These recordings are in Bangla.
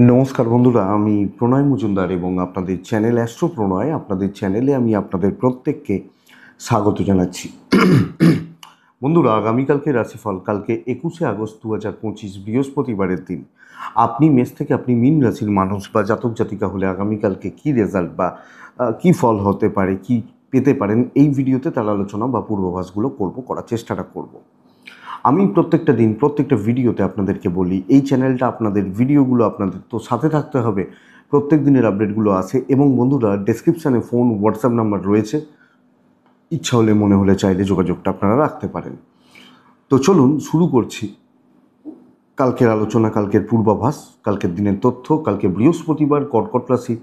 নমস্কার বন্ধুরা, আমি প্রণয় মজুমদার এবং আপনাদের চ্যানেল অ্যাস্ট্রো প্রণয়, আপনাদের চ্যানেলে আমি আপনাদের প্রত্যেককে স্বাগত জানাচ্ছি। বন্ধুরা, আগামীকালকে রাশিফল কালকে 21শে আগস্ট 2025 বৃহস্পতিবারের দিন আপনি মেষ থেকে আপনি মীন রাশির মানুষ বা জাতক জাতিকা হলে আগামীকালকে কী রেজাল্ট বা কী ফল হতে পারে, কি পেতে পারেন, এই ভিডিওতে তার আলোচনা বা পূর্বাভাসগুলো করার চেষ্টাটা করব। আমি প্রত্যেকটা দিন প্রত্যেকটা ভিডিওতে আপনাদেরকে বলি, এই চ্যানেলটা আপনাদের, ভিডিওগুলো আপনাদের তো সাথে থাকতে হবে, প্রত্যেক দিনের আপডেটগুলো আছে। এবং বন্ধুরা, ডেসক্রিপশানে ফোন, হোয়াটসঅ্যাপ নাম্বার রয়েছে, ইচ্ছা হলে মনে হলে চাইলে যোগাযোগটা আপনারা রাখতে পারেন। তো চলুন শুরু করছি কালকের আলোচনা, কালকের পূর্বাভাস, কালকের দিনের তথ্য। কালকে বৃহস্পতিবার, কর্কট রাশি,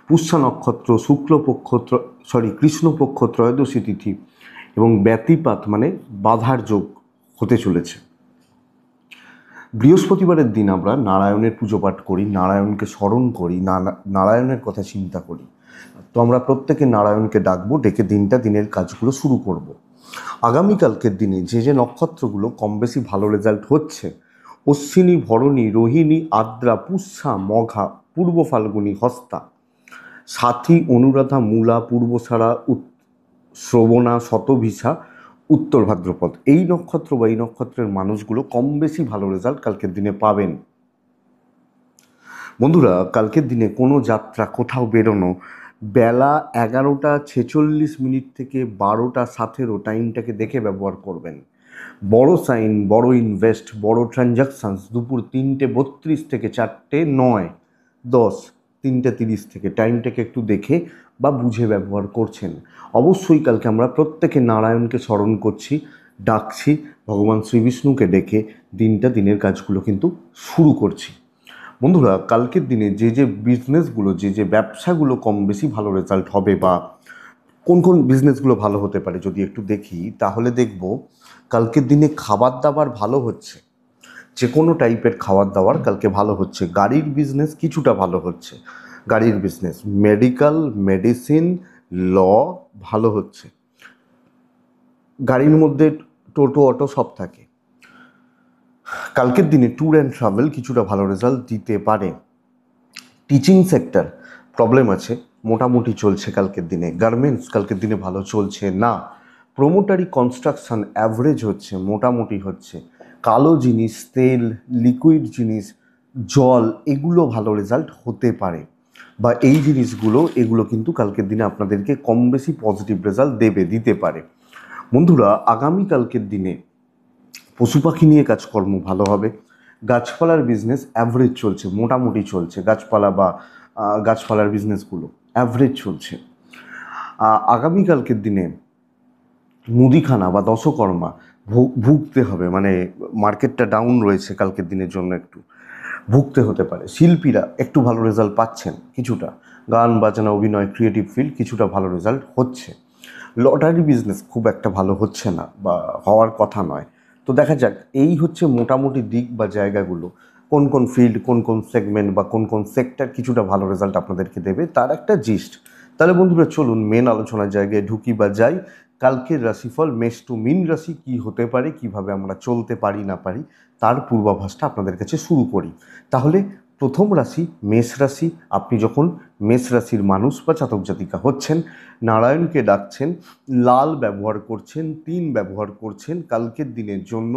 পুষ্যা নক্ষত্র, শুক্লপক্ষ কৃষ্ণপক্ষ, ত্রয়োদশী তিথি এবং ব্যতিপাত মানে বাধার যোগ হতে চলেছে। বৃহস্পতিবারের দিন আমরা নারায়ণের পুজো পাঠ করি, নারায়ণকে স্মরণ করি, নারায়ণের কথা চিন্তা করি। তো আমরা প্রত্যেকে নারায়ণকে ডাকবো, ডেকে দিনের কাজগুলো শুরু করব। আগামীকালকের দিনে যে নক্ষত্রগুলো কম বেশি ভালো রেজাল্ট হচ্ছে: অশ্বিনী, ভরণী, রোহিণী, আদ্রা, পুষ্যা, মঘা, পূর্ব ফাল্গুনী, হস্তা, সাথী, অনুরাধা, মূলা, পূর্বসারা, শ্রবণা, শতভিসা, উত্তর ভাদ্রপদ। এই নক্ষত্র বা এই নক্ষত্রের মানুষগুলো কম বেশি ভালো রেজাল্ট কালকের দিনে পাবেন। বন্ধুরা, কালকের দিনে কোনো যাত্রা, কোথাও বেরোনো, বেলা 11টা 46 থেকে 12টা 17 টাইমটাকে দেখে ব্যবহার করবেন। বড় সাইন, বড় ইনভেস্ট, বড় ট্রানজাকশানস দুপুর 3:32 থেকে 4:09, 10, 3:30 থেকে টাইমটাকে একটু দেখে বা বুঝে ব্যবহার করছেন। অবশ্যই কালকে আমরা প্রত্যেকে নারায়ণকে স্মরণ করছি, ডাকছি, ভগবান শ্রীবিষ্ণুকে ডেকে দিনের কাজগুলো কিন্তু শুরু করছি। বন্ধুরা, কালকের দিনে যে বিজনেসগুলো, যে ব্যবসাগুলো কম বেশি ভালো রেজাল্ট হবে বা কোন কোন বিজনেসগুলো ভালো হতে পারে যদি একটু দেখি, তাহলে দেখব কালকের দিনে খাবার দাবার ভালো হচ্ছে। যে কোনো টাইপের খাবার দাবার কালকে ভালো হচ্ছে। গাড়ির বিজনেস কিছুটা ভালো হচ্ছে, গাড়ির বিজনেস, মেডিকেল, মেডিসিন, ল ভালো হচ্ছে। গাড়ির মধ্যে টোটো, অটো সব থাকে। কালকের দিনে ট্যুর অ্যান্ড ট্রাভেল কিছুটা ভালো রেজাল্ট দিতে পারে। টিচিং সেক্টর প্রবলেম আছে, মোটামুটি চলছে কালকের দিনে। গার্মেন্টস কালকের দিনে ভালো চলছে না। প্রোমোটারি, কনস্ট্রাকশন অ্যাভারেজ হচ্ছে, মোটামুটি হচ্ছে। কালো জিনিস, তেল, লিকুইড জিনিস, জল, এগুলো ভালো রেজাল্ট হতে পারে, বা এই জিনিসগুলো, এগুলো কিন্তু কালকের দিনে আপনাদেরকে কম বেশি পজিটিভ রেজাল্ট দিতে পারে। বন্ধুরা, আগামীকালকের দিনে পশু পাখি নিয়ে কাজকর্ম ভালো হবে। গাছপালার বিজনেস অ্যাভারেজ চলছে, মোটামুটি চলছে। গাছপালার বিজনেসগুলো অ্যাভারেজ চলছে। আগামীকালকের দিনে মুদিখানা বা দশকর্মা ভুগতে হবে, মানে মার্কেটটা ডাউন রয়েছে কালকের দিনের জন্য, একটু ভুগতে হতে পারে। শিল্পীরা একটু ভালো রেজাল্ট পাচ্ছেন, কিছুটা গান বাজনা, অভিনয়, ক্রিয়েটিভ ফিল্ড কিছুটা ভালো রেজাল্ট হচ্ছে। লটারি বিজনেস খুব একটা ভালো হচ্ছে না বা হওয়ার কথা নয়। তো দেখা যাক, এই হচ্ছে মোটামুটি দিক বা জায়গাগুলো, কোন কোন ফিল্ড, কোন কোন সেগমেন্ট বা কোন কোন সেক্টর কিছুটা ভালো রেজাল্ট আপনাদেরকে দেবে, তার একটা জিস্ট। তাহলে বন্ধুরা, চলুন মেন আলোচনার জায়গায় ঢুকি বা যাই। কালকের রাশিফল মেষ টু মীন রাশি কী হতে পারে, কিভাবে আমরা চলতে পারি না পারি, তার পূর্বাভাসটা আপনাদের কাছে শুরু করি। তাহলে প্রথম রাশি মেষ রাশি। আপনি যখন মেষ রাশির মানুষ বা জাতক জাতিকা হচ্ছেন, নারায়ণকে ডাকছেন, লাল ব্যবহার করছেন, 3 ব্যবহার করছেন, কালকের দিনের জন্য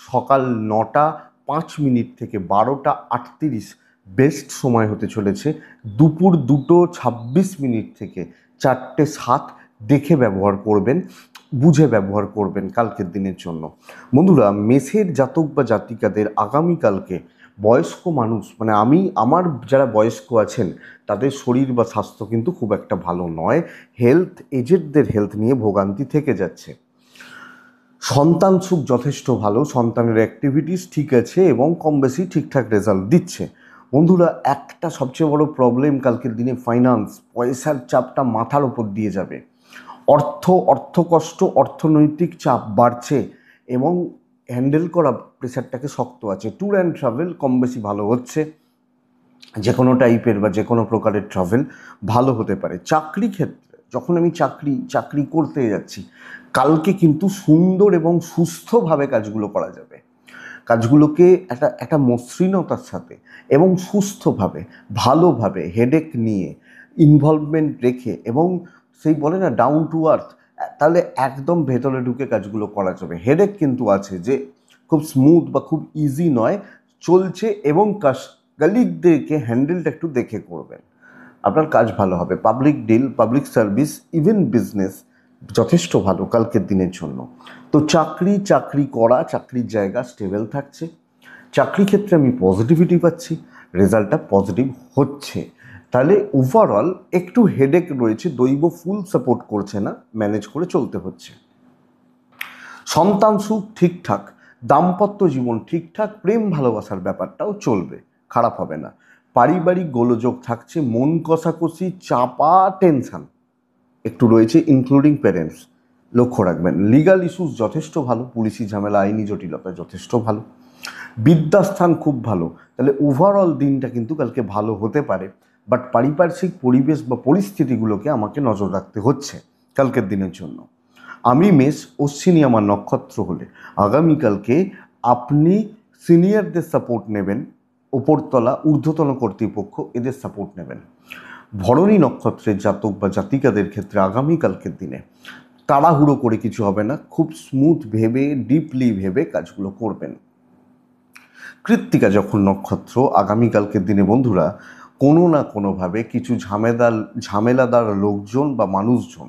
সকাল 9টা 5 থেকে 12টা 38 বেস্ট সময় হতে চলেছে। দুপুর 2টো 26 থেকে 4টে 7 দেখে ব্যবহার করবেন, বুঝে ব্যবহার করবেন কালকের দিনের জন্য। বন্ধুরা, মেষের জাতক বা জাতিকাদের আগামীকালকে, বয়স্ক মানুষ মানে আমার যারা বয়স্ক আছেন তাদের শরীর বা স্বাস্থ্য কিন্তু খুব একটা ভালো নয়। এজেডদের হেলথ নিয়ে ভোগান্তি থেকে যাচ্ছে। সন্তান সুখ যথেষ্ট ভালো, সন্তানের অ্যাক্টিভিটিস ঠিক আছে এবং কম বেশি ঠিকঠাক রেজাল্ট দিচ্ছে। বন্ধুরা, একটা সবচেয়ে বড় প্রবলেম কালকের দিনে ফাইন্যান্স, পয়সার চাপটা মাথার ওপর দিয়ে যাবে। অর্থকষ্ট, অর্থনৈতিক চাপ বাড়ছে এবং হ্যান্ডেল করা প্রেশারটাকে শক্ত আছে। ট্যুর অ্যান্ড ট্রাভেল কম বেশি ভালো হচ্ছে, যে কোনো টাইপের বা যে কোনো প্রকারের ট্রাভেল ভালো হতে পারে। চাকরি ক্ষেত্রে যখন আমি চাকরি করতে যাচ্ছি, কালকে কিন্তু সুন্দর এবং সুস্থভাবে কাজগুলো করা যাবে। কাজগুলোকে একটা একটা মসৃণতার সাথে এবং সুস্থভাবে ভালোভাবে হেডেক নিয়ে ইনভলভমেন্ট রেখে এবং সেই বলে না ডাউন টু আর্থ, তাহলে একদম ভেতরে ঢুকে কাজগুলো করা যাবে। হেডেক কিন্তু আছে যে খুব স্মুথ বা খুব ইজি নয়, চলছে এবং কালিগদেরকে হ্যান্ডেলটা একটু দেখে করবেন, আপনার কাজ ভালো হবে। Public deal, public service, even business যথেষ্ট ভালো কালকের দিনের জন্য। তো চাকরি করা, চাকরির জায়গা স্টেবল থাকছে, চাকরি ক্ষেত্রে আমি পজিটিভিটি পাচ্ছি, রেজাল্টটা পজিটিভ হচ্ছে। তাহলে ওভারঅল একটু হেডেক রয়েছে, দৈব ফুল সাপোর্ট করছে না, ম্যানেজ করে চলতে হচ্ছে। সন্তান সুখ ঠিকঠাক, দাম্পত্য জীবন ঠিকঠাক, প্রেম ভালোবাসার ব্যাপারটাও চলবে, খারাপ হবে না। পারিবারিক গোলযোগ থাকছে, মন কষাকষি, চাপা, টেনশন একটু রয়েছে, ইনক্লুডিং প্যারেন্টস, লক্ষ্য রাখবেন। লিগাল ইস্যুস যথেষ্ট ভালো, পুলিশি ঝামেলা, আইনি জটিলতা যথেষ্ট ভালো। বিদ্যাস্থান খুব ভালো, তাহলে ওভারঅল দিনটা কিন্তু কালকে ভালো হতে পারে। বাট পারিপার্শ্বিক পরিবেশ বা পরিস্থিতিগুলোকে আমাকে নজর রাখতে হচ্ছে কালকের দিনের জন্য। আমি মেষ, অশ্বিনী আমার নক্ষত্র হলে আগামীকালকে আপনি সিনিয়রদের সাপোর্ট নেবেন, ওপরতলা ঊর্ধ্বতন কর্তৃপক্ষ এদের সাপোর্ট নেবেন। ভরণী নক্ষত্রের জাতক বা জাতিকাদের ক্ষেত্রে আগামীকালকের দিনে তাড়াহুড়ো করে কিছু হবে না, খুব স্মুথ ভেবে ডিপলি ভেবে কাজগুলো করবেন। কৃত্তিকা যখন নক্ষত্র, আগামীকালকের দিনে বন্ধুরা কোনো না কোনোভাবে কিছু ঝামেলাদার লোকজন বা মানুষজন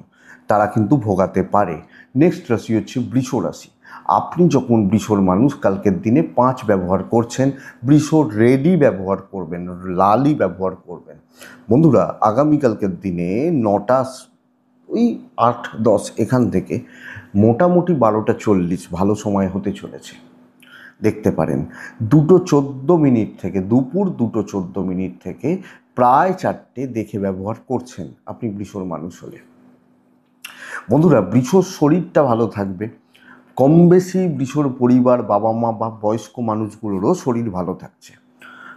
তারা কিন্তু ভোগাতে পারে। নেক্সট রাশি হচ্ছে বৃষ রাশি। আপনি যখন বৃষর মানুষ, কালকের দিনে 5 ব্যবহার করছেন, বৃষ রেডি ব্যবহার করবেন, লালই ব্যবহার করবেন। বন্ধুরা আগামীকালকের দিনে 9টা ওই 8-10 এখান থেকে মোটামুটি 12টা 40 ভালো সময় হতে চলেছে। দেখতে পারেন 2:14 থেকে দুপুর 2:14 থেকে প্রায় 4টে দেখে ব্যবহার করছেন আপনি বৃষর মানুষ হলে। বন্ধুরা বৃষর শরীরটা ভালো থাকবে, কম বেশি বৃষর পরিবার, বাবা মা বা বয়স্ক মানুষগুলোরও শরীর ভালো থাকছে।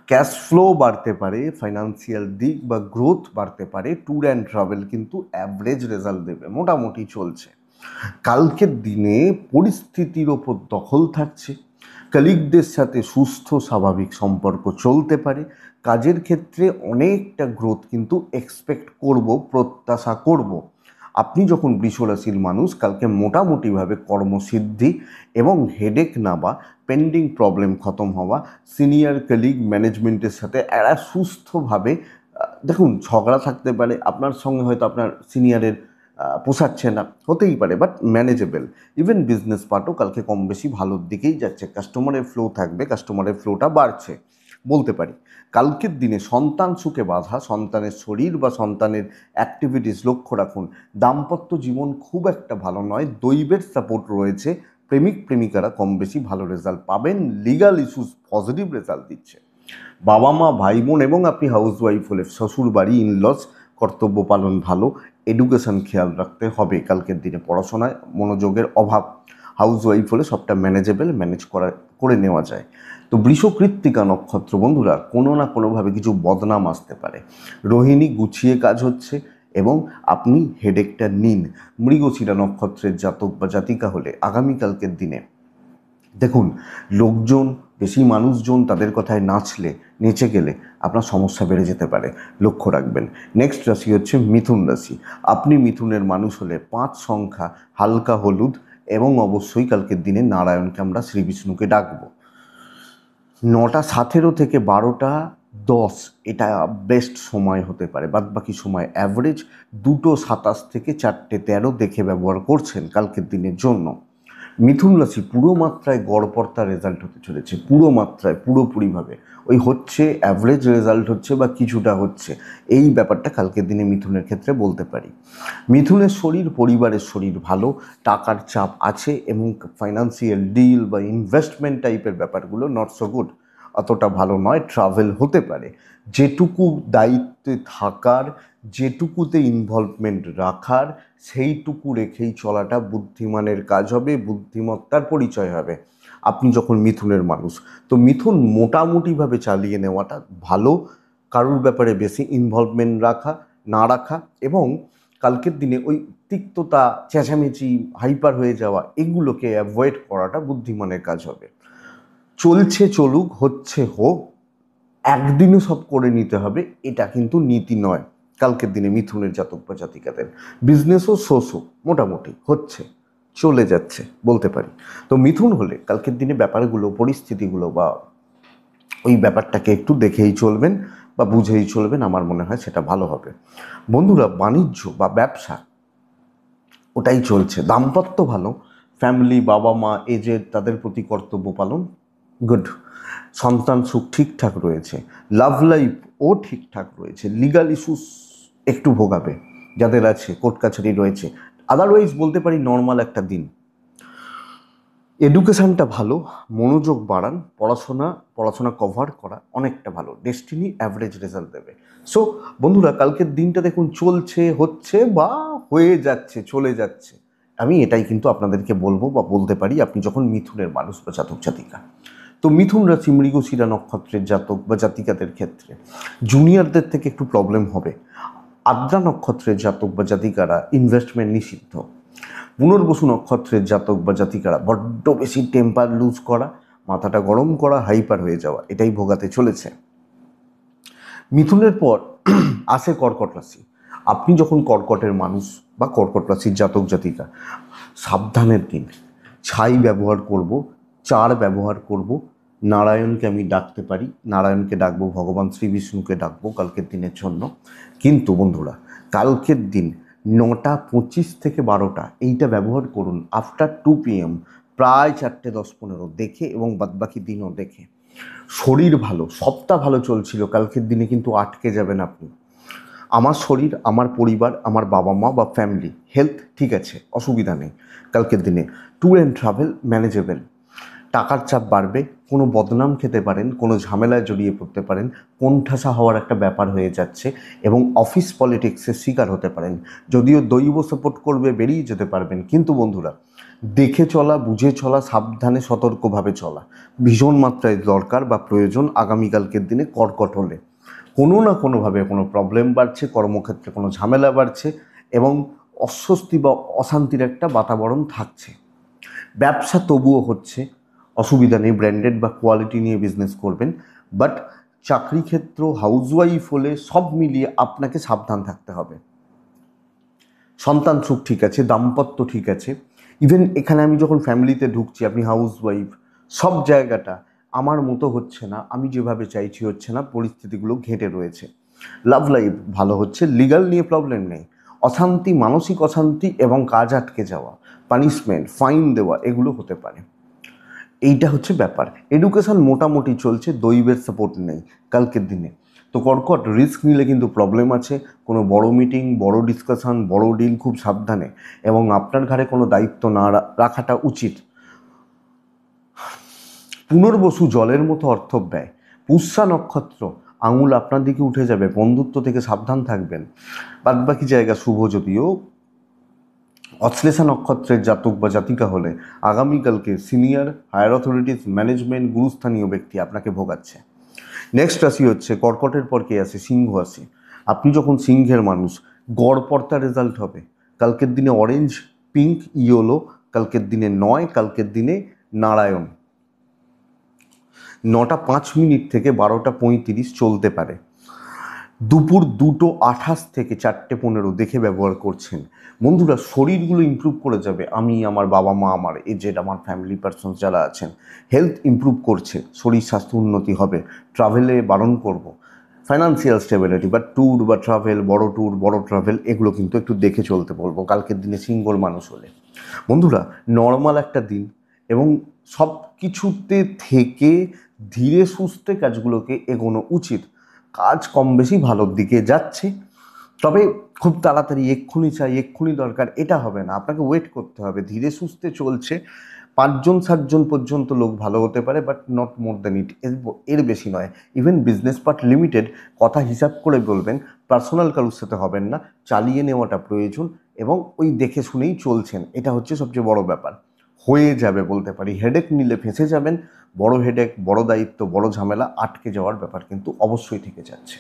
ক্যাশ ফ্লো বাড়তে পারে, ফাইন্যান্সিয়াল দিক বা গ্রোথ বাড়তে পারে। ট্যুর অ্যান্ড ট্রাভেল কিন্তু অ্যাভারেজ রেজাল্ট দেবে, মোটামুটি চলছে। কালকের দিনে পরিস্থিতির ওপর দখল থাকছে, কলিগদের সাথে সুস্থ স্বাভাবিক সম্পর্ক চলতে পারে। কাজের ক্ষেত্রে অনেকটা গ্রোথ কিন্তু এক্সপেক্ট করব, প্রত্যাশা করব। আপনি যখন বৃষ রাশির মানুষ, কালকে মোটামুটিভাবে কর্মসিদ্ধি এবং হেডেক না বা পেন্ডিং প্রবলেম খতম হওয়া, সিনিয়র কলিগ ম্যানেজমেন্টের সাথে এরা সুস্থভাবে, দেখুন ঝগড়া থাকতে পারে, আপনার সঙ্গে হয়তো আপনার সিনিয়রের পোষাচ্ছে না, হতেই পারে, বাট ম্যানেজেবল। ইভেন বিজনেস পার্টও কালকে কম বেশি ভালোর দিকেই যাচ্ছে, কাস্টমারের ফ্লো থাকবে, কাস্টমারের ফ্লোটা বাড়ছে বলতে পারি। কালকের দিনে সন্তান সুখে বাধা, সন্তানের শরীর বা সন্তানের অ্যাক্টিভিটিস লক্ষ্য রাখুন। দাম্পত্য জীবন খুব একটা ভালো নয়, দৈবের সাপোর্ট রয়েছে, প্রেমিক প্রেমিকারা কম বেশি ভালো রেজাল্ট পাবেন, লিগাল ইস্যুস পজিটিভ রেজাল্ট দিচ্ছে। বাবা মা, ভাই বোন এবং আপনি হাউস ওয়াইফ হলে শ্বশুর বাড়ি, ইনলস, কর্তব্য পালন ভালো, এডুকেশন খেয়াল রাখতে হবে কালকের দিনে, পড়াশোনায় মনোযোগের অভাব। হাউস ওয়াইফ হলে সবটা ম্যানেজেবল, করে নেওয়া যায়। তো বৃষ কৃত্তিকা নক্ষত্র বন্ধুরা কোনো না কোনোভাবে কিছু বদনাম আসতে পারে। রোহিণী গুছিয়ে কাজ হচ্ছে এবং আপনি হেডেকটা নিন। মৃগশিরা নক্ষত্রের জাতক বা জাতিকা হলে আগামীকালকের দিনে দেখুন লোকজন, বেশি মানুষজন তাদের কথায় নেচে গেলে আপনার সমস্যা বেড়ে যেতে পারে, লক্ষ্য রাখবেন। নেক্সট রাশি হচ্ছে মিথুন রাশি। আপনি মিথুনের মানুষ হলে 5 সংখ্যা, হালকা হলুদ এবং অবশ্যই কালকের দিনে নারায়ণকে আমরা শ্রী বিষ্ণুকে ডাকবো। 9টা 17 থেকে 12টা 10 এটা বেস্ট সময় হতে পারে, বাদ বাকি সময় অ্যাভারেজ। 2:27 থেকে 4টে 13 দেখে ব্যবহার করছেন কালকের দিনের জন্য। মিথুন রাশি পুরো মাত্রায় গড়পড়তা রেজাল্ট হতে চলেছে, পুরো মাত্রায় পুরোপুরিভাবে ওই হচ্ছে অ্যাভারেজ রেজাল্ট হচ্ছে বা কিছুটা হচ্ছে, এই ব্যাপারটা কালকের দিনে মিথুনের ক্ষেত্রে বলতে পারি। মিথুনের শরীর, পরিবারের শরীর ভালো, টাকার চাপ আছে এবং ফাইন্যান্সিয়াল ডিল বা ইনভেস্টমেন্ট টাইপের ব্যাপারগুলো নট সো গুড, অতটা ভালো নয়। ট্রাভেল হতে পারে, যেটুকু দায়িত্বে থাকার, যেটুকুতে ইনভলভমেন্ট রাখার, সেইটুকু রেখেই চলাটা বুদ্ধিমানের কাজ হবে, বুদ্ধিমত্তার পরিচয় হবে আপনি যখন মিথুনের মানুষ। তো মিথুন মোটামুটিভাবে চালিয়ে নেওয়াটা ভালো, কারোর ব্যাপারে বেশি ইনভলভমেন্ট না রাখা এবং কালকের দিনে ওই তিক্ততা, চেঁচামেচি, হাইপার হয়ে যাওয়া, এগুলোকে অ্যাভয়েড করাটা বুদ্ধিমানের কাজ হবে। চলছে চলুক, হচ্ছে হোক, একদিনে সব করে নিতে হবে এটা কিন্তু নীতি নয় কালকের দিনে মিথুনের জাতক বা জাতিকাদের। বিজনেসও শোষো মোটামুটি হচ্ছে, চলে যাচ্ছে বলতে পারি। তো মিথুন হলে কালকের দিনে ব্যাপারগুলো, পরিস্থিতিগুলো বা ওই ব্যাপারটাকে একটু দেখেই চলবেন বা বুঝেই চলবেন, আমার মনে হয় সেটা ভালো হবে। বন্ধুরা, বাণিজ্য বা ব্যবসা ওটাই চলছে, দাম্পত্য ভালো, ফ্যামিলি, বাবা মা, এজেড, তাদের প্রতি কর্তব্য পালন গুড, সন্তান সুখ ঠিকঠাক রয়েছে, লাভ লাইফ ও ঠিকঠাক রয়েছে, লিগাল ইস্যুস একটু ভোগাবে যাদের আছে, কোর্ট কাছারি রয়েছে, আদারওয়াইজ বলতে পারি নর্মাল একটা দিন। এডুকেশানটা ভালো, মনোযোগ বাড়ান, পড়াশোনা কভার করা অনেকটা ভালো, ডেস্টিনি অ্যাভারেজ রেজাল্ট দেবে। সো বন্ধুরা, কালকের দিনটা দেখুন চলছে, হচ্ছে বা হয়ে যাচ্ছে, চলে যাচ্ছে। আমি এটাই কিন্তু আপনাদেরকে বলবো বা বলতে পারি আপনি যখন মিথুনের মানুষ বা জাতক জাতিকা। তো মিথুন রাশি, মৃগশিরা নক্ষত্রের জাতক বা জাতিকাদের ক্ষেত্রে জুনিয়রদের থেকে একটু প্রবলেম হবে। আদ্রা নক্ষত্রের জাতক বা জাতিকারা ইনভেস্টমেন্ট নিষিদ্ধ। পুনর্বসু নক্ষত্রের জাতক বা জাতিকারা বড্ড বেশি টেম্পার লুজ করা, মাথাটা গরম করা, হাইপার হয়ে যাওয়া, এটাই ভোগাতে চলেছে। মিথুনের পর আসে কর্কট রাশি। আপনি যখন কর্কটের মানুষ বা কর্কট রাশির জাতক জাতিকা, সাবধানের দিন। ছাই ব্যবহার করব, চার ব্যবহার করব, নারায়ণকে আমি ডাকতে পারি, নারায়ণকে ডাকবো, ভগবান শ্রী বিষ্ণুকে ডাকবো কালকের দিনের জন্য। কিন্তু বন্ধুরা, কালকের দিন 9:25 থেকে 12টা এইটা ব্যবহার করুন, আফটার 2 PM, প্রায় 4:10-15 দেখে, এবং বাদবাকি দিনও দেখে। শরীর ভালো, সপ্তাহ ভালো চলছিল, কালকের দিনে কিন্তু আটকে যাবেন আপনি। আমার শরীর, আমার পরিবার, আমার বাবা মা বা ফ্যামিলি হেলথ ঠিক আছে, অসুবিধা নেই। কালকের দিনে ট্যুর অ্যান্ড ট্রাভেল ম্যানেজেবল। টাকার চাপ বাড়বে, কোনো বদনাম খেতে পারেন, কোনো ঝামেলায় জড়িয়ে পড়তে পারেন, কোণঠাসা হওয়ার একটা ব্যাপার হয়ে যাচ্ছে, এবং অফিস পলিটিক্সের শিকার হতে পারেন। যদিও দৈব সাপোর্ট করবে, বেরিয়ে যেতে পারবেন, কিন্তু বন্ধুরা, দেখে চলা, বুঝে চলা, সাবধানে সতর্কভাবে চলা ভীষণ মাত্রায় দরকার বা প্রয়োজন আগামীকালকের দিনে কর্কট হলে। কোনো না কোনোভাবে কোনো প্রবলেম বাড়ছে, কর্মক্ষেত্রে কোনো ঝামেলা বাড়ছে, এবং অস্বস্তি বা অশান্তির একটা বাতাবরণ থাকছে। ব্যবসা তবুও হচ্ছে, অসুবিধা নেই, ব্র্যান্ডেড বা কোয়ালিটি নিয়ে বিজনেস করবেন। বাট চাকরি ক্ষেত্র, হাউসওয়াইফ হলে সব মিলিয়ে আপনাকে সাবধান থাকতে হবে। সন্তান সুখ ঠিক আছে, দাম্পত্য ঠিক আছে, ইভেন এখানে আমি যখন ফ্যামিলিতে ঢুকছি, আপনি হাউসওয়াইফ, সব জায়গাটা আমার মতো হচ্ছে না, আমি যেভাবে চাইছি হচ্ছে না, পরিস্থিতিগুলো ঘেঁটে রয়েছে। লাভ লাইফ ভালো হচ্ছে, লিগাল নিয়ে প্রবলেম নেই। অশান্তি, মানসিক অশান্তি এবং কাজ আটকে যাওয়া, পানিশমেন্ট, ফাইন দেওয়া, এগুলো হতে পারে। এইটা হচ্ছে ব্যাপার। এডুকেশন মোটামুটি চলছে, দৈবের সাপোর্ট নেই কালকের দিনে। তো কর্কট, রিস্ক নিলে কিন্তু প্রবলেম আছে। কোনো বড় মিটিং, বড় ডিসকাশন, বড় ডিল খুব সাবধানে, এবং আপনার ঘাড়ে কোনো দায়িত্ব না রাখাটা উচিত। পুনর্বসু, জলের মতো অর্থব্যয়। পুষ্যা নক্ষত্র, আঙুল আপনার দিকে উঠে যাবে, বন্ধুত্ব থেকে সাবধান থাকবেন। বাদবাকি জায়গা শুভ, যদিও অশ্লেষা নক্ষত্রের জাতক বা জাতিকা হলে আগামীকালকে সিনিয়র, হায়ার অথরিটিস, ম্যানেজমেন্ট, গুরুস্থানীয় ব্যক্তি আপনাকে ভোগাচ্ছে। নেক্সট রাশি হচ্ছে কর্কটের পর কে আছে, সিংহ রাশি। আপনি যখন সিংহের মানুষ, গড়পড়তা রেজাল্ট হবে কালকের দিনে। অরেঞ্জ, পিঙ্ক, ইয়েলো কালকের দিনে নয়, কালকের দিনে নারায়ণ। 9:05 থেকে 12:35 চলতে পারে। দুপুর 2:28 থেকে 4:15 দেখে ব্যবহার করছেন। বন্ধুরা, শরীরগুলো ইমপ্রুভ করে যাবে। আমি, আমার বাবা মা, আমার এজেড, আমার ফ্যামিলি পার্সনস যারা আছেন, হেলথ ইমপ্রুভ করছে, শরীর স্বাস্থ্য উন্নতি হবে। ট্রাভেলে বারণ করব। ফাইন্যান্সিয়াল স্টেবিলিটি বা ট্যুর বা ট্রাভেল, বড় ট্যুর, বড় ট্রাভেল, এগুলো কিন্তু একটু দেখে চলতে বলবো কালকের দিনে সিঙ্গল মানুষ হলে। বন্ধুরা, নর্মাল একটা দিন, এবং সব কিছুতে থেকে ধীরে সুস্থে কাজগুলোকে এগোনো উচিত। কাজ কম বেশি ভালোর দিকে যাচ্ছে, তবে খুব তাড়াতাড়ি এক্ষুনি চাই, এক্ষুনি দরকার, এটা হবে না। আপনাকে ওয়েট করতে হবে, ধীরে সুস্থে চলছে। 5-7জন পর্যন্ত লোক ভালো হতে পারে, but not more than it, এর বেশি নয়। ইভেন বিজনেস পার্ট লিমিটেড, কথা হিসাব করে বলবেন, পার্সোনাল কারোর সাথে হবেন না, চালিয়ে নেওয়াটা প্রয়োজন, এবং ওই দেখে শুনেই চলছেন, এটা হচ্ছে সবচেয়ে বড় ব্যাপার। হয়ে যাবে বলতে পারি। হেডেক নিলে ফেঁসে যাবেন, বড় হেডেক, বড় দায়িত্ব, বড় ঝামেলা, আটকে যাওয়ার ব্যাপার কিন্তু অবশ্যই থেকে যাচ্ছে।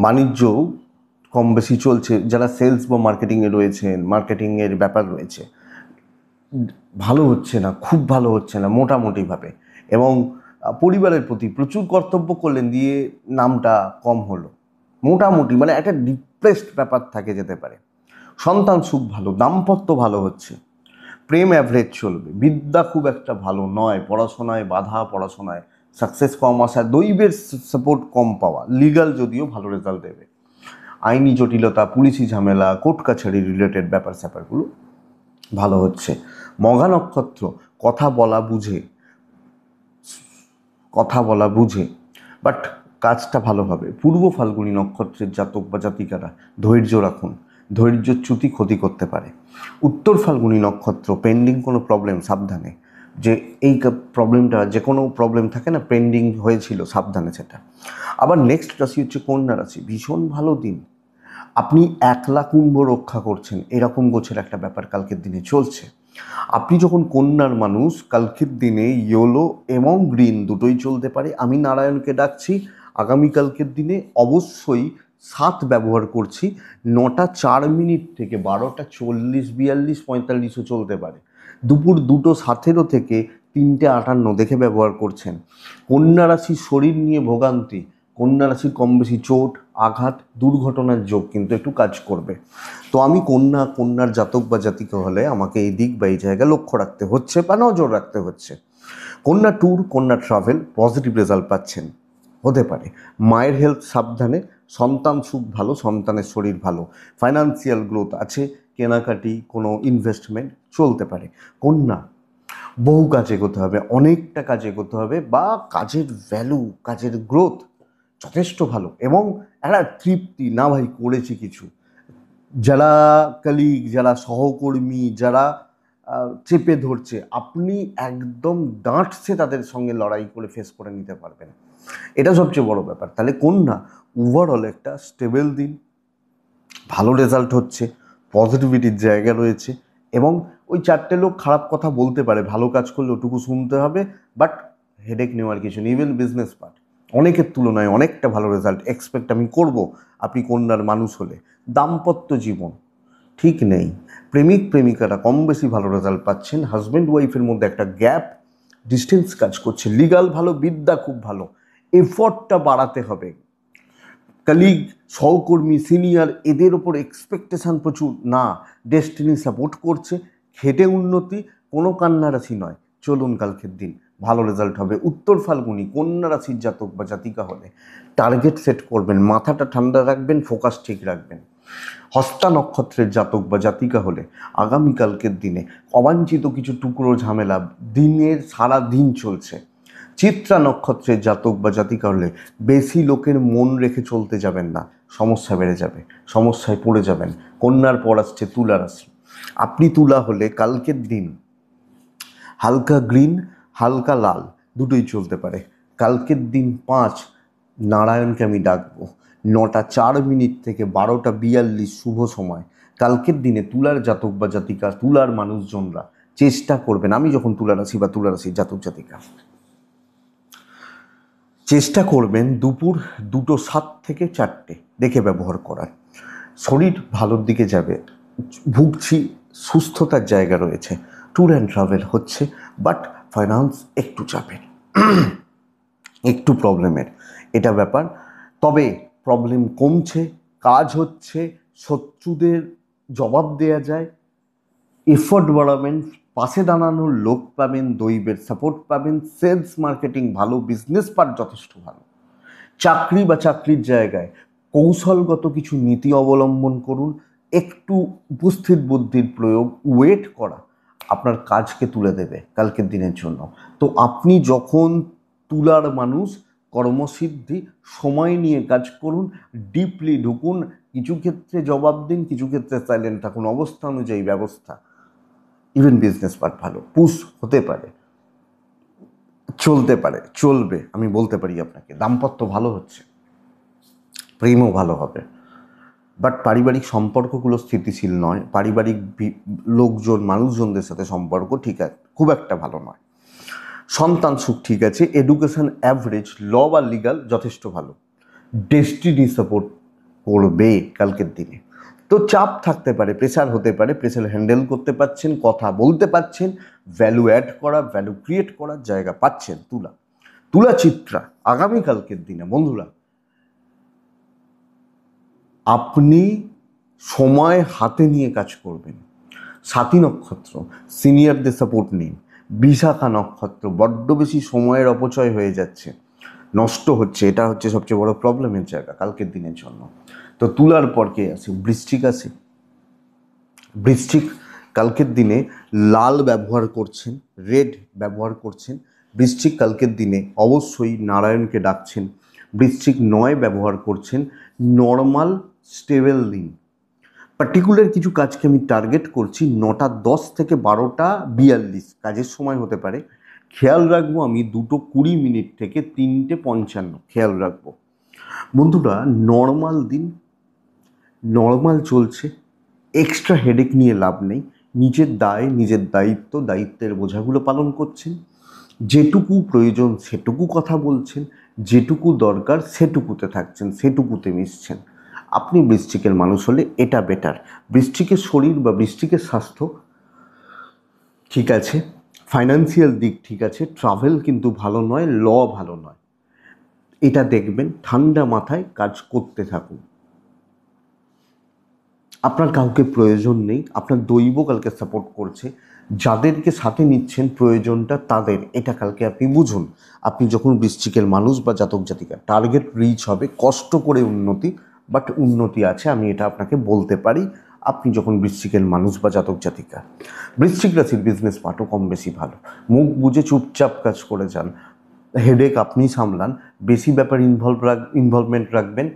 বাণিজ্য কম বেশি চলছে, যারা সেলস বা মার্কেটিংয়ে রয়েছেন, মার্কেটিংয়ের ব্যাপার রয়েছে, ভালো হচ্ছে না, খুব ভালো হচ্ছে না, মোটামুটিভাবে। এবং পরিবারের প্রতি প্রচুর কর্তব্য করলেন, দিয়ে নামটা কম হলো, মোটামুটি মানে একটা ডিপ্রেসড ব্যাপার থাকে যেতে পারে। সন্তান সুখ ভালো, দাম্পত্য ভালো হচ্ছে, প্রেম অ্যাভারেজ চলবে, বিদ্যা খুব একটা ভালো নয়, পড়াশোনায় বাধা, পড়াশোনায় সাকসেস কম আসা, দৈবের সাপোর্ট কম পাওয়া, লিগাল যদিও ভালো রেজাল্ট দেবে, আইনি জটিলতা, পুলিশি ঝামেলা, কোর্ট কাছারি রিলেটেড ব্যাপার স্যাপারগুলো ভালো হচ্ছে। মঘা নক্ষত্র কথা বলা বুঝে বাট কাজটা ভালো হবে। পূর্ব ফাল্গুনী নক্ষত্রের জাতক বা জাতিকারা ধৈর্য রাখুন, ধৈর্যচ্যুতি ক্ষতি করতে পারে। উত্তর ফাল্গুনী নক্ষত্র পেন্ডিং কোনো প্রবলেম, সাবধানে, যে এই প্রবলেমটা, যে কোনো প্রবলেম থাকে না পেন্ডিং হয়েছিল, সাবধানে সেটা। আবার নেক্সট রাশি হচ্ছে কন্যা রাশি, ভীষণ ভালো দিন, আপনি একলা কুম্ভ রক্ষা করছেন এরকম গোছের একটা ব্যাপার কালকের দিনে চলছে। আপনি যখন কন্যার মানুষ, কালকের দিনে ইয়েলো এবং গ্রিন দুটোই চলতে পারে। আমি নারায়ণকে ডাকছি আগামীকালকের দিনে অবশ্যই 7 ব্যবহার করছি। 9টা 4 মিনিট থেকে 12টা 40, 42, 45ও চলতে পারে। দুপুর 2টো 17 থেকে 3টে 58 দেখে ব্যবহার করছেন। কন্যা রাশির শরীর নিয়ে ভোগান্তি, কন্যা রাশির কম বেশি চোট, আঘাত, দুর্ঘটনার যোগ কিন্তু একটু কাজ করবে। তো আমি কন্যার জাতক বা জাতিকা হলে আমাকে এই দিক বা এই জায়গায় লক্ষ্য রাখতে হচ্ছে বা নজর রাখতে হচ্ছে। কন্যা ট্যুর, কন্যা ট্রাভেল, পজিটিভ রেজাল্ট পাচ্ছেন, হতে পারে। মায়ের হেলথ সাবধানে, সন্তান সুখ ভালো, সন্তানের শরীর ভালো, ফাইন্যান্সিয়াল গ্রোথ আছে, কেনাকাটি, কোনো ইনভেস্টমেন্ট চলতে পারে। কন্যা বহু কাজ এগোতে হবে, অনেকটা কাজ এগোতে হবে, বা কাজের ভ্যালু, কাজের গ্রোথ যথেষ্ট ভালো, এবং একটা তৃপ্তি, না ভাই করেছি কিছু। যারা কলিগ, যারা সহকর্মী, যারা চেপে ধরছে, আপনি একদম ডাঁটছে তাদের সঙ্গে লড়াই করে ফেস করে নিতে পারবেন, এটা সবচেয়ে বড় ব্যাপার। তাহলে কন্যা ওভারঅল একটা স্টেবল দিন, ভালো রেজাল্ট হচ্ছে, পজিটিভিটির জায়গা রয়েছে, এবং ওই 4টে লোক খারাপ কথা বলতে পারে, ভালো কাজ করলে ওটুকু শুনতে হবে, বাট হেডেক নেওয়ার কিছু নেই। ইভেন বিজনেস পার্ট অনেকের তুলনায় অনেকটা ভালো রেজাল্ট এক্সপেক্ট আমি করব আপনি কন্যার মানুষ হলে। দাম্পত্য জীবন ঠিক নেই, প্রেমিক প্রেমিকারা কম বেশি ভালো রেজাল্ট পাচ্ছেন, হাজব্যান্ড ওয়াইফের মধ্যে একটা গ্যাপ, ডিস্টেন্স কাজ করছে, লিগাল ভালো, বিদ্যা খুব ভালো, এফর্টটা বাড়াতে হবে। কলিগ, সহকর্মী, সিনিয়র, এদের ওপর এক্সপেকটেশান প্রচুর না, ডেস্টিনি সাপোর্ট করছে, খেটে উন্নতি, কোনো কান্না রাশি নয়। চলুন কালকের দিন ভালো রেজাল্ট হবে। উত্তর ফাল্গুনি কন্যা রাশির জাতক বা জাতিকা হলে টার্গেট সেট করবেন, মাথাটা ঠান্ডা রাখবেন, ফোকাস ঠিক রাখবেন। হস্তা নক্ষত্রের জাতক বা জাতিকা হলে আগামীকালকের দিনে অবাঞ্ছিত কিছু টুকরো ঝামেলা দিনের সারা দিন চলছে। চিত্রা নক্ষত্রের জাতক বা জাতিকা হলে বেশি লোকের মন রেখে চলতে যাবেন না, সমস্যা বেড়ে যাবে, সমস্যায় পড়ে যাবেন। কন্যার পর আসছে তুলা রাশি, আপনি তুলা হলে কালকের দিন হালকা গ্রিন, হালকা লাল দুটোই চলতে পারে। কালকের দিন 5, নারায়ণকে আমি ডাকবো। 9টা 4 মিনিট থেকে 12টা 42 শুভ সময়। কালকের দিনে তুলার জাতক বা জাতিকা, তুলার মানুষজনরা চেষ্টা করবেন, আমি যখন তুলা রাশি বা তুলা রাশির জাতক জাতিকা, চেষ্টা করবেন দুপুর 2টো 7 থেকে 4টে দেখে ব্যবহার করার। শরীর ভালোর দিকে যাবে, ভুগছি, সুস্থতার জায়গা রয়েছে, ট্যুর অ্যান্ড ট্রাভেল হচ্ছে, বাট ফাইন্যান্স একটু চাপের, একটু প্রবলেমের, এটা ব্যাপার। তবে প্রবলেম কমছে, কাজ হচ্ছে, শত্রুদের জবাব দেয়া যায়, এফোর্ট বাড়াবেন, পাশে দাঁড়ানোর লোক পাবেন, দৈবের সাপোর্ট পাবেন, সেলস মার্কেটিং ভালো, বিজনেস পার্ট যথেষ্ট ভালো। চাকরি বা চাকরির জায়গায় কৌশলগত কিছু নীতি অবলম্বন করুন, একটু উপস্থিত বুদ্ধির প্রয়োগ, ওয়েট করা আপনার কাজকে তুলে দেবে কালকের দিনের জন্য। তো আপনি যখন তুলার মানুষ, কর্মসিদ্ধি, সময় নিয়ে কাজ করুন, ডিপলি ঢুকুন, কিছু ক্ষেত্রে জবাব দিন, কিছু ক্ষেত্রে সাইলেন্ট থাকুন, অবস্থা অনুযায়ী ব্যবস্থা। ইভেন বিজনেস পার্ট ভালো, পুশ হতে পারে, চলতে পারে, চলবে, আমি বলতে পারি আপনাকে। দাম্পত্য ভালো হচ্ছে, প্রেমও ভালো হবে, বাট পারিবারিক সম্পর্কগুলো স্থিতিশীল নয়, পারিবারিক লোকজন, মানুষজনদের সাথে সম্পর্ক ঠিক আছে, খুব একটা ভালো নয়। সন্তান সুখ ঠিক আছে, এডুকেশন অ্যাভারেজ, ল বা লিগাল যথেষ্ট ভালো, ডেস্টিনি সাপোর্ট করবে কালকের দিনে। তো চাপ থাকতে পারে, প্রেশার হতে পারে, প্রেশার হ্যান্ডেল করতে পারছেন, কথা বলতে পারছেন, ভ্যালু অ্যাড করা, ভ্যালু ক্রিয়েট করার জায়গা পাচ্ছেন। তুলা চিত্রা আগামীকালকের দিনে বন্ধুরা, আপনি সময় হাতে নিয়ে কাজ করবেন। সাথী নক্ষত্র, সিনিয়রদের সাপোর্ট নিন। বিশাখা নক্ষত্র, বড্ড বেশি সময়ের অপচয় হয়ে যাচ্ছে, নষ্ট হচ্ছে, এটা হচ্ছে সবচেয়ে বড় প্রবলেমের জায়গা কালকের দিনের জন্য। তো তুলার পর কে আসে? বৃশ্চিক আসে। বৃশ্চিক কালকের দিনে লাল ব্যবহার করছেন, রেড ব্যবহার করছেন। বৃশ্চিক কালকের দিনে অবশ্যই নারায়ণকে ডাকছেন। বৃশ্চিক 9 ব্যবহার করছেন। নর্মাল স্টেবল দিন। পার্টিকুলার কিছু কাজকে আমি টার্গেট করছি 9:10 থেকে 12:42 কাজের সময় হতে পারে। খেয়াল রাখবো আমি 2:20 থেকে 3:55 খেয়াল রাখবো। বন্ধুরা নর্মাল দিন, নর্মাল চলছে, এক্সট্রা হেডেক নিয়ে লাভ নেই। নিজের দায়, নিজের দায়িত্ব, দায়িত্বের বোঝাগুলো পালন করছেন। যেটুকু প্রয়োজন সেটুকু কথা বলছেন, যেটুকু দরকার সেটুকুতে থাকছেন, সেটুকুতে মিশছেন। আপনি বৃশ্চিকের মানুষ হলে এটা বেটার। বৃশ্চিকের শরীর বা বৃশ্চিকের স্বাস্থ্য ঠিক আছে, ফাইন্যান্সিয়াল দিক ঠিক আছে, ট্রাভেল কিন্তু ভালো নয়, ভালো নয়। এটা দেখবেন, ঠান্ডা মাথায় কাজ করতে থাকুন। আপনার কাউকে প্রয়োজন নেই, আপনার দৈব কালকে সাপোর্ট করছে। যাদেরকে সাথে নিচ্ছেন প্রয়োজনটা তাদের, এটা কালকে আপনি বুঝুন। আপনি যখন বৃশ্চিকের মানুষ বা জাতক জাতিকা, টার্গেট রিচ হবে, কষ্ট করে উন্নতি, বাট উন্নতি আছে, আমি এটা আপনাকে বলতে পারি। আপনি যখন বৃশ্চিকের মানুষ বা জাতক জাতিকা, বৃশ্চিক রাশির বিজনেস পার্টও কম বেশি ভালো। মুখ বুঝে চুপচাপ কাজ করে যান, হেডেক আপনি সামলান, বেশি ব্যাপার ইনভলভমেন্ট রাখবেন,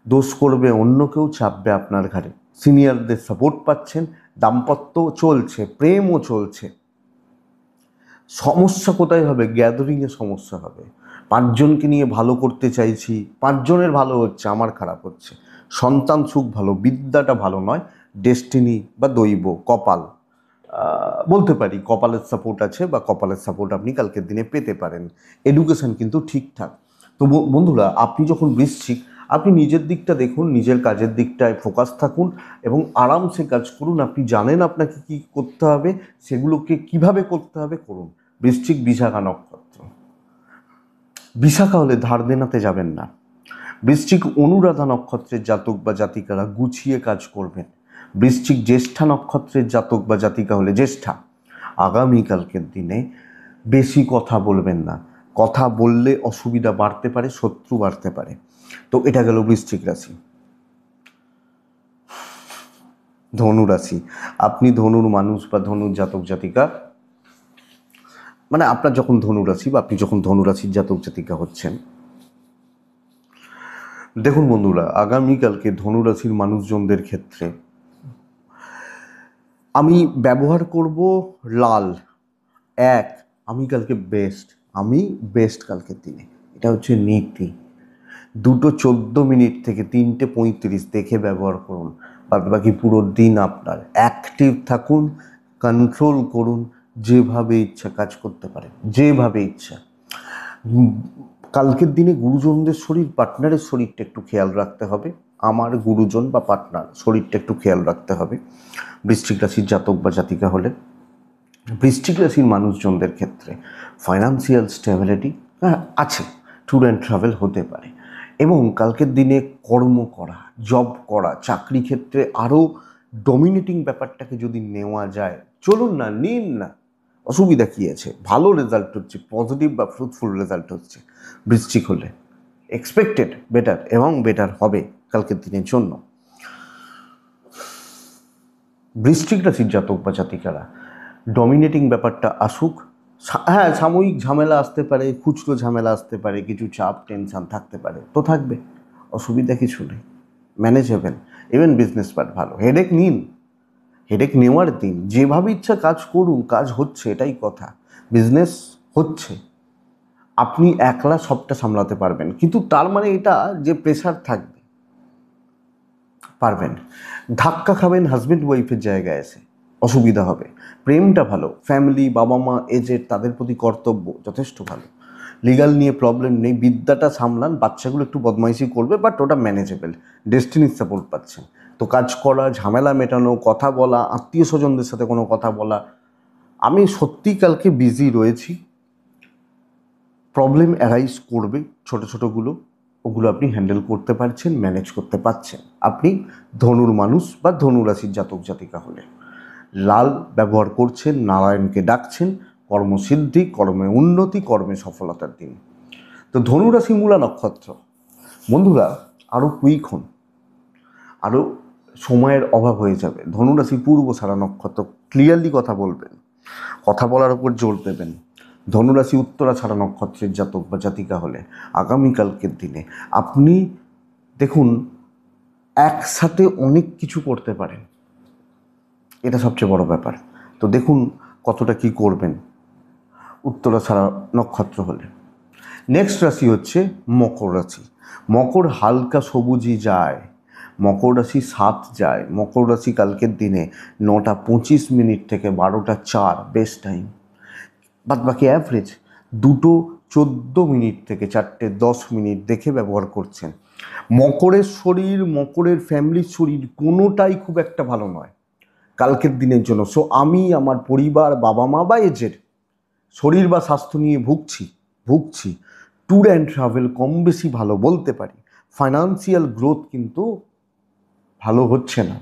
দোষ করবে অন্য কেউ, চাপবে আপনার ঘাড়ে। সিনিয়রদের সাপোর্ট পাচ্ছেন, দাম্পত্য চলছে, প্রেমও চলছে। সমস্যা কোথায় হবে? গ্যাদারিংয়ে সমস্যা হবে। 5 জনকে নিয়ে ভালো করতে চাইছি, 5 জনের ভালো হচ্ছে, আমার খারাপ হচ্ছে। সন্তান সুখ ভালো, বিদ্যাটা ভালো নয়। ডেস্টিনি বা দৈব, কপাল, বলতে পারি কপালের সাপোর্ট আছে, বা কপালের সাপোর্ট আপনি কালকের দিনে পেতে পারেন। এডুকেশন কিন্তু ঠিকঠাক। তো বন্ধুরা, আপনি যখন বৃশ্চিক, আপনি নিজের দিকটা দেখুন, নিজের কাজের দিকটায় ফোকাস থাকুন এবং আরামসে কাজ করুন। আপনি জানেন আপনাকে কি করতে হবে, সেগুলোকে কিভাবে করতে হবে করুন। বৃশ্চিক বিশাখা নক্ষত্র, বিশাখা হলে ধার দেনাতে যাবেন না। বৃশ্চিক অনুরাধা নক্ষত্রের জাতক বা জাতিকারা গুছিয়ে কাজ করবেন। বৃশ্চিক জ্যেষ্ঠা নক্ষত্রের জাতক বা জাতিকা হলে, জ্যেষ্ঠা, আগামীকালকের দিনে বেশি কথা বলবেন না। কথা বললে অসুবিধা বাড়তে পারে, শত্রু বাড়তে পারে। তো এটা গেল বৃশ্চিক রাশি। ধনু রাশি, আপনি ধনুর মানুষ বা ধনুর জাতক জাতিকা, মানে আপনার যখন ধনু রাশি বা আপনি যখন ধনু রাশির জাতক জাতিকা হচ্ছেন, দেখুন বন্ধুরা, আগামীকালকে ধনুরাশির মানুষজনদের ক্ষেত্রে আমি ব্যবহার করব লাল। আমি কালকে বেস্ট কালকের দিনে, এটা হচ্ছে নীতি। 2:14 থেকে 3:35 দেখে ব্যবহার করুন। বাদবাকি পুরো দিন আপনার অ্যাক্টিভ থাকুন, কন্ট্রোল করুন, যেভাবে ইচ্ছা কাজ করতে পারেন, যেভাবে ইচ্ছা। কালকের দিনে গুরুজনদের শরীর, পার্টনারের শরীরটা একটু খেয়াল রাখতে হবে। আমার গুরুজন বা পার্টনার শরীরটা একটু খেয়াল রাখতে হবে বৃশ্চিক রাশির জাতক বা জাতিকা হলে। বৃশ্চিক রাশির মানুষজনদের ক্ষেত্রে ফাইন্যান্সিয়াল স্টেবিলিটি আছে, ট্যুর অ্যান্ড ট্রাভেল হতে পারে। এবং কালকের দিনে কর্ম করা, জব করা, চাকরি ক্ষেত্রে আরও ডমিনেটিং ব্যাপারটাকে যদি নেওয়া যায়, চলুন না, নিন না, অসুবিধা কী আছে? ভালো রেজাল্ট হচ্ছে, পজিটিভ বা ফ্রুটফুল রেজাল্ট হচ্ছে বৃশ্চিক হলে। এক্সপেক্টেড বেটার এবং বেটার হবে কালকের দিনের জন্য। বৃশ্চিক রাশির জাতক বা জাতিকারা ডমিনেটিং ব্যাপারটা আসুক। হ্যাঁ, সাময়িক ঝামেলা আসতে পারে, খুচরো ঝামেলা আসতে পারে, কিছু চাপ টেনশান থাকতে পারে, তো থাকবে, অসুবিধা কিছু নেই, ম্যানেজেবল। ইভেন বিজনেস পার্ট ভালো। হেডেক নিন, হেডেক নেওয়ার দিন, যেভাবে ইচ্ছা কাজ করুন, কাজ হচ্ছে, এটাই কথা। বিজনেস হচ্ছে, আপনি একলা সবটা সামলাতে পারবেন, কিন্তু তার মানে এটা যে প্রেশার থাকবে, পারবেন। ধাক্কা খাবেন হাজব্যান্ড ওয়াইফের জায়গায় এসে, অসুবিধা হবে। প্রেমটা ভালো, ফ্যামিলি, বাবা মা, এজেড, তাদের প্রতি কর্তব্য যথেষ্ট ভালো। লিগাল নিয়ে প্রবলেম নেই, বিদ্যাটা সামলান। বাচ্চাগুলো একটু বদমাইশি করবে, বাট ওটা ম্যানেজেবল। ডেস্টিনির সাপোর্ট পাচ্ছেন। তো কাজ করা, ঝামেলা মেটানো, কথা বলা, আত্মীয় স্বজনদের সাথে কোনো কথা বলা, আমি সত্যি কালকে বিজি রয়েছি। প্রবলেম অ্যারাইজ করবে ছোট ছোটোগুলো, ওগুলো আপনি হ্যান্ডেল করতে পারছেন, ম্যানেজ করতে পারছেন। আপনি ধনুর মানুষ বা ধনু রাশির জাতক জাতিকা হলে লাল ব্যবহার করছেন, নারায়ণকে ডাকছেন, কর্মসিদ্ধি, কর্মে উন্নতি, কর্মে সফলতার দিন। তো ধনুরাশি মূলা নক্ষত্র বন্ধুরা, আরও কুইক হন, আরও সময়ের অভাব হয়ে যাবে। ধনুরাশি পূর্ব সারা নক্ষত্র, ক্লিয়ারলি কথা বলবেন, কথা বলার উপর জোর দেবেন। ধনুরাশি উত্তরা ছাড়া নক্ষত্রের জাতক বা জাতিকা হলে আগামীকালকের দিনে আপনি দেখুন একসাথে অনেক কিছু করতে পারেন, এটা সবচেয়ে বড় ব্যাপার। তো দেখুন কতটা কি করবেন উত্তরা ছাড়া নক্ষত্র হলে। নেক্সট রাশি হচ্ছে মকর রাশি। মকর হালকা সবুজই যায়, মকর রাশি 7 যায়। মকর রাশি কালকের দিনে 9:25 থেকে 12:04 বেস্ট টাইম, বাদ বাকি অ্যাভারেজ 2:14 থেকে 4:10 দেখে ব্যবহার করছেন। মকরের শরীর, মকরের ফ্যামিলির শরীর কোনোটাই খুব একটা ভালো নয় কালকের দিনের জন্য। সো আমি আমার পরিবার, বাবা মা বা এজের শরীর বা স্বাস্থ্য নিয়ে ভুগছি। ট্যুর অ্যান্ড ট্রাভেল কম বেশি ভালো বলতে পারি, ফাইন্যান্সিয়াল গ্রোথ কিন্তু ভালো হচ্ছে না।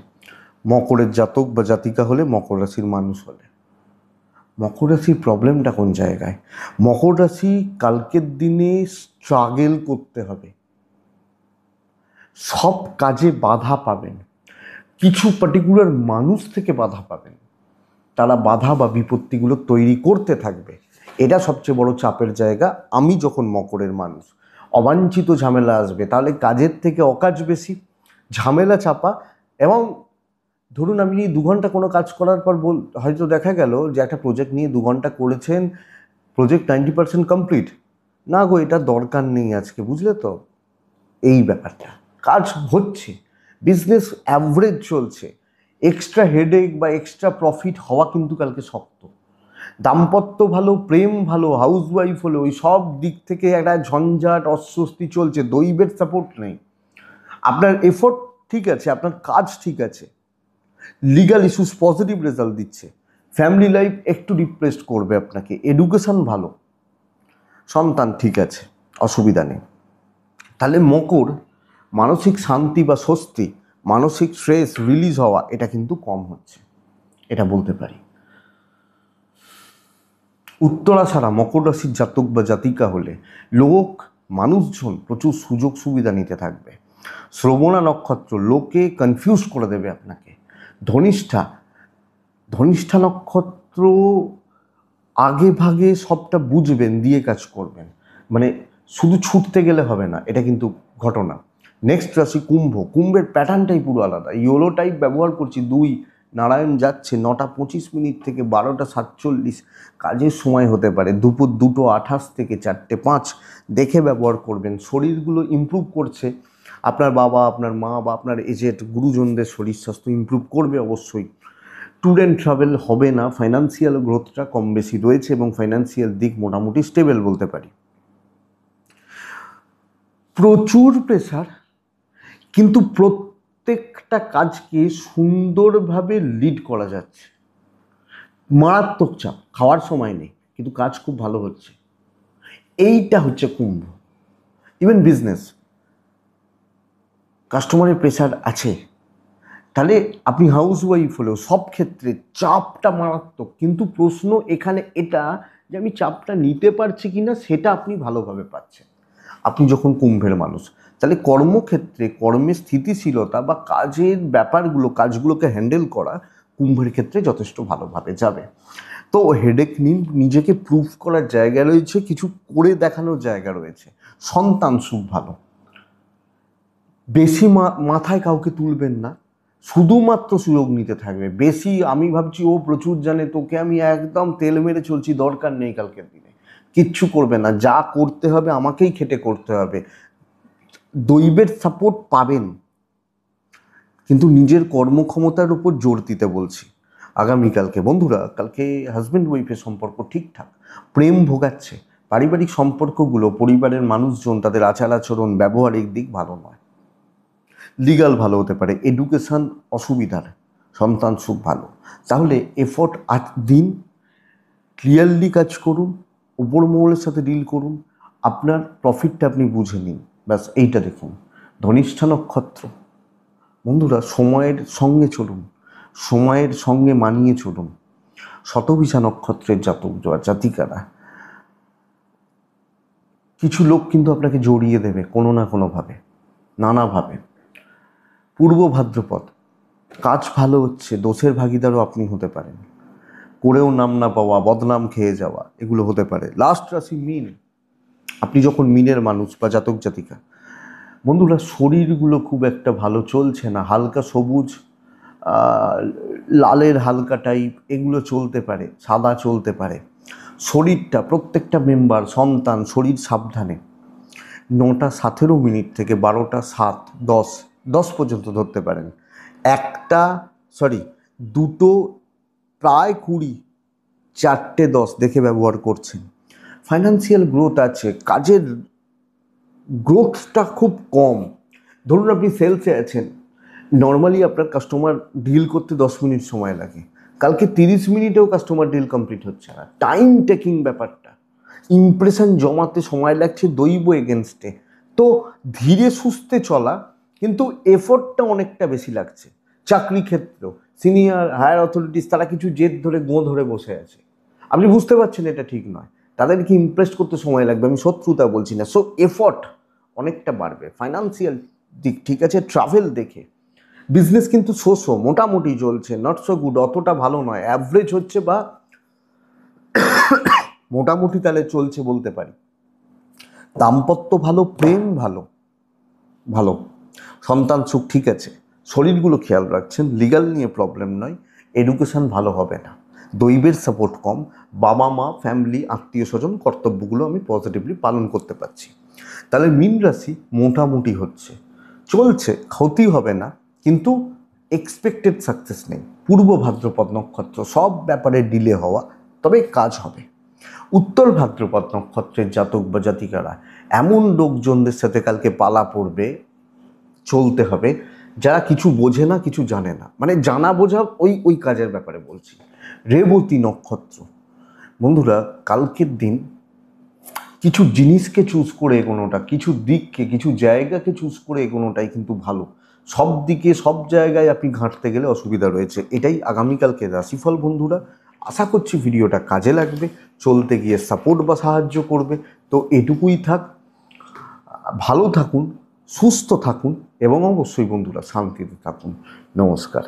মকরের জাতক বা জাতিকা হলে, মকর রাশির মানুষ হলে, মকর রাশির প্রবলেমটা কোন জায়গায়? মকর রাশি কালকের দিনে স্ট্রাগল করতে হবে, সব কাজে বাধা পাবেন, কিছু পার্টিকুলার মানুষ থেকে বাধা পাবেন, তারা বাধা বা বিপত্তিগুলো তৈরি করতে থাকবে, এটা সবচেয়ে বড় চাপের জায়গা। আমি যখন মকরের মানুষ, অবাঞ্ছিত ঝামেলা আসবে, তাহলে কাজের থেকে অকাজ বেশি, ঝামেলা চাপা। এবং ধরুন আপনি 2 ঘন্টা কোনো কাজ করার পর হয়তো দেখা গেল যে একটা প্রজেক্ট নিয়ে 2 ঘন্টা করেছেন, প্রজেক্ট 90% কমপ্লিট, না গো এটা দরকার নেই আজকে, বুঝলে তো এই ব্যাপারটা। কাজ হচ্ছে, বিজনেস অ্যাভারেজ চলছে, এক্সট্রা হেডেক বা এক্সট্রা প্রফিট হওয়া কিন্তু কালকে শক্ত। দাম্পত্য ভালো, প্রেম ভালো, হাউসওয়াইফ হলো, ওই সব দিক থেকে একটা ঝঞ্ঝাট, অস্বস্তি চলছে, দৈবের সাপোর্ট নেই। আপনার এফোর্ট ঠিক আছে, আপনার কাজ ঠিক আছে, লিগাল ইস্যুস পজিটিভ রেজাল্ট দিচ্ছে, ফ্যামিলি লাইফ একটু ডিপ্রেসড করবে আপনাকে, এডুকেশন ভালো, সন্তান ঠিক আছে, অসুবিধা নেই। তাহলে মকর মানসিক শান্তি বা স্বস্তি, মানসিক স্ট্রেস রিলিজ হওয়া, এটা কিন্তু কম হচ্ছে, এটা বলতে পারি। উত্তরা ছাড়া মকর রাশির জাতক বা জাতিকা হলে মানুষজন প্রচুর সুযোগ সুবিধা নিতে থাকবে। শ্রবণা নক্ষত্র লোকে কনফিউজ করে দেবে আপনাকে। ধনিষ্ঠা নক্ষত্র আগে ভাগে সবটা বুঝবেন, দিয়ে কাজ করবেন, মানে শুধু ছুটতে গেলে হবে না, এটা কিন্তু ঘটনা। নেক্সট রাশি কুম্ভের প্যাটার্নটাই পুরো আলাদা। ইয়োলো টাইপ ব্যবহার করছি 2, নারায়ণ যাচ্ছে 9:25 থেকে 12:47, কাজের সময় হতে পারে দুপুর 2:28 থেকে 4:05 দেখে ব্যবহার করবেন। শরীরগুলো ইমপ্রুভ করছে, আপনার বাবা, আপনার মা বা আপনার এজেড গুরুজনদের শরীর স্বাস্থ্য ইমপ্রুভ করবে অবশ্যই। ট্যুর অ্যান্ড ট্রাভেল হবে না, ফাইন্যান্সিয়াল গ্রোথটা কম বেশি রয়েছে এবং ফাইন্যান্সিয়াল দিক মোটামুটি স্টেবল বলতে পারি। প্রচুর প্রেশার, কিন্তু প্রত্যেকটা কাজকে সুন্দরভাবে লিড করা যাচ্ছে। মারাত্মক চাপ, খাওয়ার সময় নেই, কিন্তু কাজ খুব ভালো হচ্ছে, এইটা হচ্ছে কুম্ভ। ইভেন বিজনেস, কাস্টমারের প্রেশার আছে, তাহলে আপনি হাউস ওয়াইফ হলেও সব ক্ষেত্রে চাপটা মারাত্মক। কিন্তু প্রশ্ন এখানে এটা যে আমি চাপটা নিতে পারছি কি না, সেটা আপনি ভালোভাবে পাচ্ছেন আপনি যখন কুম্ভের মানুষ। তাহলে কর্মক্ষেত্রে কর্মের স্থিতিশীলতা বা কাজের ব্যাপারগুলো, কাজগুলোকে হ্যান্ডেল করা কুম্ভের ক্ষেত্রে যথেষ্ট ভালোভাবে যাবে। তো হেডেক নিন, নিজেকে প্রুভ করার জায়গা রয়েছে, কিছু করে দেখানোর জায়গা রয়েছে। সন্তান সুখ ভালো, বেশি মাথায় কাউকে তুলবেন না, শুধুমাত্র সুযোগ নিতে থাকবে। বেশি আমি ভাবছি ও প্রচুর জানে, তোকে আমি একদম তেল মেরে চলছি, দরকার নেই কালকের দিনে, কিচ্ছু করবে না, যা করতে হবে আমাকেই খেটে করতে হবে। দৈবের সাপোর্ট পাবেন, কিন্তু নিজের কর্মক্ষমতার উপর জোর দিতে বলছি আগামীকালকে। বন্ধুরা, কালকে হাজব্যান্ড ওয়াইফের সম্পর্ক ঠিকঠাক, প্রেম ভোগাচ্ছে, পারিবারিক সম্পর্কগুলো, পরিবারের মানুষজন তাদের আচার আচরণ ব্যবহারিক দিক ভালো নয়। লিগাল ভালো হতে পারে, এডুকেশান অসুবিধার, সন্তান সুখ ভালো। তাহলে এফোর্ট আজ দিন, ক্লিয়ারলি কাজ করুন, উপর মহলের সাথে ডিল করুন, আপনার প্রফিটটা আপনি বুঝে নিন, ব্যাস এইটা দেখুন। ধনিষ্ঠা নক্ষত্র, বন্ধুরা সময়ের সঙ্গে চলুন, সময়ের সঙ্গে মানিয়ে চলুন। শতভিষা নক্ষত্রের জাতক জাতিকারা, কিছু লোক কিন্তু আপনাকে জড়িয়ে দেবে কোনো না কোনোভাবে, নানাভাবে। পূর্ব ভাদ্রপদ, কাজ ভালো হচ্ছে, দোষের ভাগিদারও আপনি হতে পারেন, করেও নাম না পাওয়া, বদনাম খেয়ে যাওয়া, এগুলো হতে পারে। লাস্ট রাশি মীন, আপনি যখন মীনের মানুষ বা জাতক জাতিকা, বন্ধুরা শরীরগুলো খুব একটা ভালো চলছে না, হালকা সবুজ, লালের হালকা টাইপ, এগুলো চলতে পারে, সাদা চলতে পারে। শরীরটা, প্রত্যেকটা মেম্বার, সন্তান, শরীর সাবধানে। 9:17 থেকে 12:07 পর্যন্ত ধরতে পারেন। দুটো প্রায় 20, 4:10 দেখে ব্যবহার করছেন। ফাইন্যান্সিয়াল গ্রোথ আছে, কাজের গ্রোথটা খুব কম। ধরুন আপনি সেলসে আছেন, নর্মালি আপনার কাস্টমার ডিল করতে 10 মিনিট সময় লাগে, কালকে 30 মিনিটেও কাস্টমার ডিল কমপ্লিট হচ্ছে না। টাইম টেকিং ব্যাপারটা, ইমপ্রেশন জমাতে সময় লাগছে দৈব এগেনস্টে। তো ধীরে সুস্থে চলা, কিন্তু এফোর্টটা অনেকটা বেশি লাগছে। চাকরি ক্ষেত্র, সিনিয়র হায়ার অথরিটিস, তারা কিছু জেদ ধরে ধরে বসে আছে, আপনি বুঝতে পারছেন এটা ঠিক নয়, তাদেরকে ইমপ্রেস করতে সময় লাগবে, আমি শত্রুতা বলছি না। সো এফোর্ট অনেকটা বাড়বে। ফাইন্যান্সিয়াল দিক ঠিক আছে, ট্রাভেল দেখে। বিজনেস কিন্তু মোটামুটি চলছে, নট সো গুড, অতটা ভালো নয়, অ্যাভারেজ হচ্ছে বা মোটামুটি তাহলে চলছে বলতে পারি। দাম্পত্য ভালো, প্রেম ভালো, ভালো সন্তান সুখ ঠিক আছে, শরীরগুলো খেয়াল রাখছেন, লিগাল নিয়ে প্রবলেম নয়, এডুকেশন ভালো হবে না, দৈবের সাপোর্ট কম, বাবা মা, ফ্যামিলি, আত্মীয় স্বজন, কর্তব্যগুলো আমি পজিটিভলি পালন করতে পারছি। তাহলে মীন রাশি মোটামুটি হচ্ছে, চলছে, ক্ষতি হবে না, কিন্তু এক্সপেক্টেড সাকসেস নেই। পূর্ব ভাদ্রপদ নক্ষত্র, সব ব্যাপারে ডিলে হওয়া, তবে কাজ হবে। উত্তর ভাদ্রপদ নক্ষত্রের জাতক বা জাতিকারা, এমন লোকজনদের সাথে কালকে পালা পড়বে, চলতে হবে, যারা কিছু বোঝে না, কিছু জানে না, মানে জানা বোঝা ওই কাজের ব্যাপারে বলছি। রেবতী নক্ষত্র, বন্ধুরা কালকের দিন কিছু জিনিসকে চুজ করে এগোনোটা, কিছু দিককে, কিছু জায়গাকে চুজ করে এগোনোটাই কিন্তু ভালো। সব দিকে সব জায়গায় আপনি ঘাঁটতে গেলে অসুবিধা রয়েছে। এটাই আগামীকালকে রাশিফল বন্ধুরা। আশা করছি ভিডিওটা কাজে লাগবে, চলতে গিয়ে সাপোর্ট বা সাহায্য করবে। তো এটুকুই থাক, ভালো থাকুন, সুস্থ থাকুন এবং অবশ্যই বন্ধুরা শান্তিতে থাকুন। নমস্কার।